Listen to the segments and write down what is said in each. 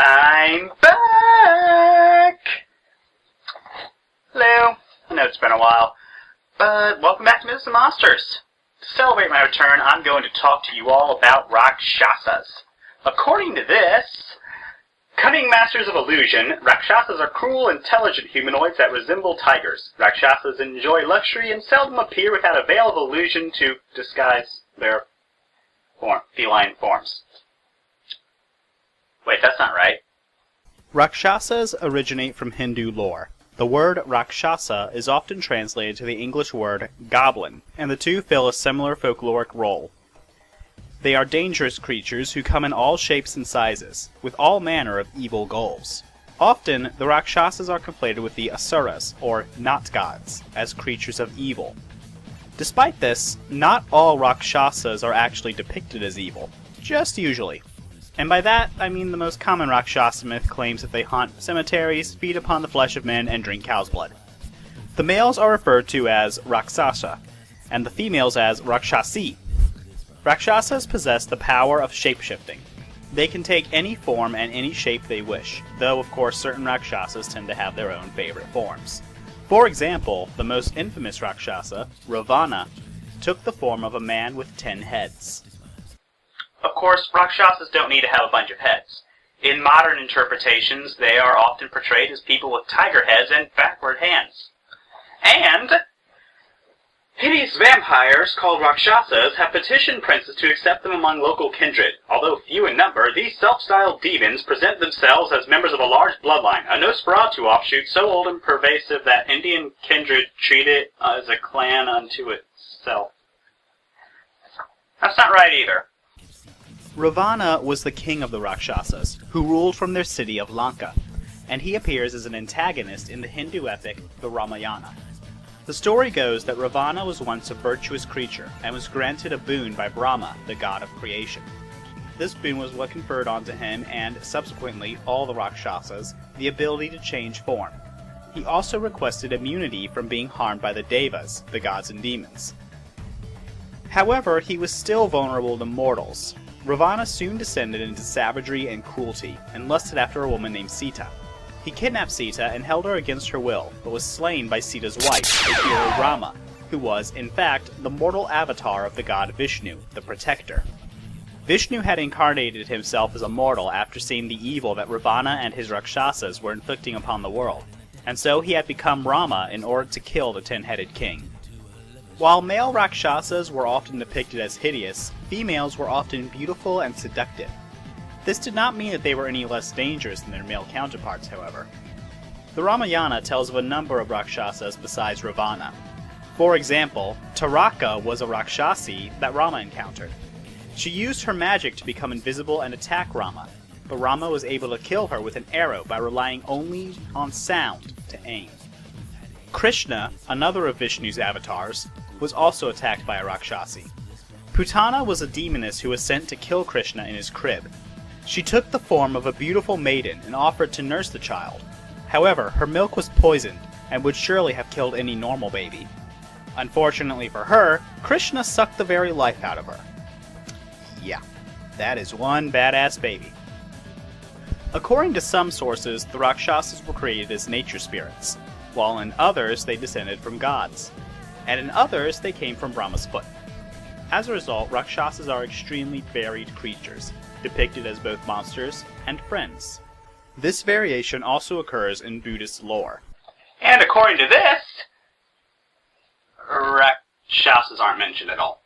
I'm back! Hello. I know it's been a while, but welcome back to Myths and Monsters. To celebrate my return, I'm going to talk to you all about Rakshasas. According to this, cunning masters of illusion, Rakshasas are cruel, intelligent humanoids that resemble tigers. Rakshasas enjoy luxury and seldom appear without a veil of illusion to disguise their feline forms. Wait, that's not right. Rakshasas originate from Hindu lore. The word Rakshasa is often translated to the English word goblin, and the two fill a similar folkloric role. They are dangerous creatures who come in all shapes and sizes, with all manner of evil goals. Often, the Rakshasas are conflated with the Asuras, or not gods, as creatures of evil. Despite this, not all Rakshasas are actually depicted as evil, just usually. And by that, I mean the most common Rakshasa myth claims that they haunt cemeteries, feed upon the flesh of men, and drink cow's blood. The males are referred to as Rakshasa, and the females as Rakshasi. Rakshasas possess the power of shapeshifting. They can take any form and any shape they wish, though of course certain Rakshasas tend to have their own favorite forms. For example, the most infamous Rakshasa, Ravana, took the form of a man with 10 heads. Of course, Rakshasas don't need to have a bunch of heads. In modern interpretations, they are often portrayed as people with tiger heads and backward hands. And hideous vampires called Rakshasas have petitioned princes to accept them among local kindred. Although few in number, these self-styled demons present themselves as members of a large bloodline, a Nosferatu offshoot so old and pervasive that Indian kindred treat it as a clan unto itself. That's not right either. Ravana was the king of the Rakshasas, who ruled from their city of Lanka, and he appears as an antagonist in the Hindu epic, the Ramayana. The story goes that Ravana was once a virtuous creature, and was granted a boon by Brahma, the god of creation. This boon was what conferred onto him, and subsequently all the Rakshasas, the ability to change form. He also requested immunity from being harmed by the Devas, the gods and demons. However, he was still vulnerable to mortals. Ravana soon descended into savagery and cruelty, and lusted after a woman named Sita. He kidnapped Sita and held her against her will, but was slain by Sita's wife, the hero Rama, who was, in fact, the mortal avatar of the god Vishnu, the Protector. Vishnu had incarnated himself as a mortal after seeing the evil that Ravana and his Rakshasas were inflicting upon the world, and so he had become Rama in order to kill the 10-headed king. While male Rakshasas were often depicted as hideous, females were often beautiful and seductive. This did not mean that they were any less dangerous than their male counterparts, however. The Ramayana tells of a number of Rakshasas besides Ravana. For example, Taraka was a Rakshasi that Rama encountered. She used her magic to become invisible and attack Rama, but Rama was able to kill her with an arrow by relying only on sound to aim. Krishna, another of Vishnu's avatars, was also attacked by a Rakshasi. Putana was a demoness who was sent to kill Krishna in his crib. She took the form of a beautiful maiden and offered to nurse the child. However, her milk was poisoned and would surely have killed any normal baby. Unfortunately for her, Krishna sucked the very life out of her. Yeah, that is one badass baby. According to some sources, the Rakshasas were created as nature spirits, while in others they descended from gods, and in others they came from Brahma's foot. As a result, Rakshasas are extremely varied creatures, depicted as both monsters and friends. This variation also occurs in Buddhist lore. And according to this, Rakshasas aren't mentioned at all.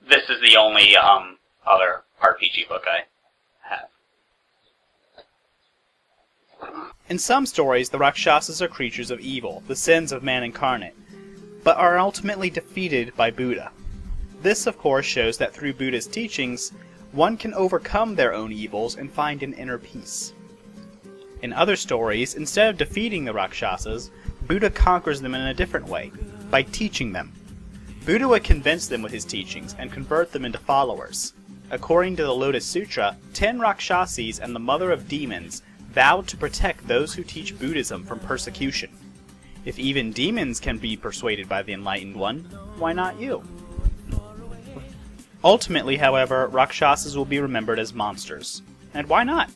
This is the only other RPG book I have. In some stories, the Rakshasas are creatures of evil, the sins of man incarnate, but are ultimately defeated by Buddha. This, of course, shows that through Buddha's teachings, one can overcome their own evils and find an inner peace. In other stories, instead of defeating the Rakshasas, Buddha conquers them in a different way, by teaching them. Buddha would convince them with his teachings and convert them into followers. According to the Lotus Sutra, 10 Rakshasis and the Mother of Demons vowed to protect those who teach Buddhism from persecution. If even demons can be persuaded by the Enlightened One, why not you? Ultimately, however, Rakshasas will be remembered as monsters. And why not?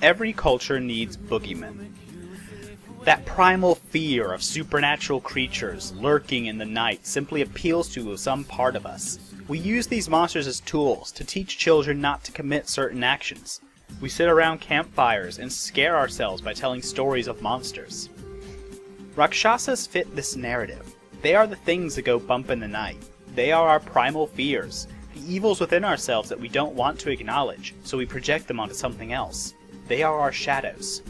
Every culture needs boogeymen. That primal fear of supernatural creatures lurking in the night simply appeals to some part of us. We use these monsters as tools to teach children not to commit certain actions. We sit around campfires and scare ourselves by telling stories of monsters. Rakshasas fit this narrative. They are the things that go bump in the night. They are our primal fears, the evils within ourselves that we don't want to acknowledge, so we project them onto something else. They are our shadows.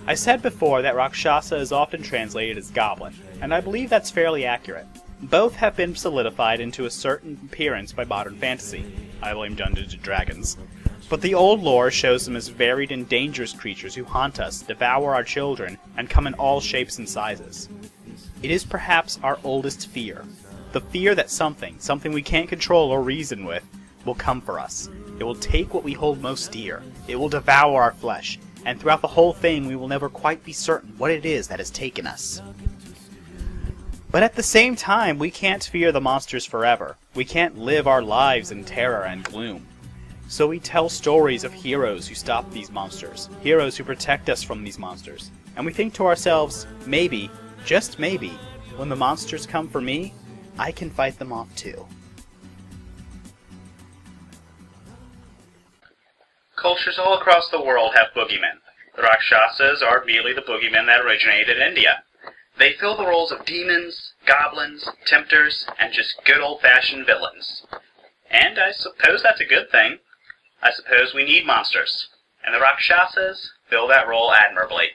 I said before that Rakshasa is often translated as goblin, and I believe that's fairly accurate. Both have been solidified into a certain appearance by modern fantasy. I blame Dungeons & Dragons. But the old lore shows them as varied and dangerous creatures who haunt us, devour our children, and come in all shapes and sizes. It is perhaps our oldest fear. The fear that something we can't control or reason with, will come for us. It will take what we hold most dear. It will devour our flesh, and throughout the whole thing we will never quite be certain what it is that has taken us. But at the same time, we can't fear the monsters forever. We can't live our lives in terror and gloom. So we tell stories of heroes who stop these monsters, heroes who protect us from these monsters. And we think to ourselves, maybe, just maybe, when the monsters come for me, I can fight them off too. Cultures all across the world have boogeymen. The Rakshasas are merely the boogeymen that originated in India. They fill the roles of demons, goblins, tempters, and just good old-fashioned villains. And I suppose that's a good thing. I suppose we need monsters. And the Rakshasas fill that role admirably.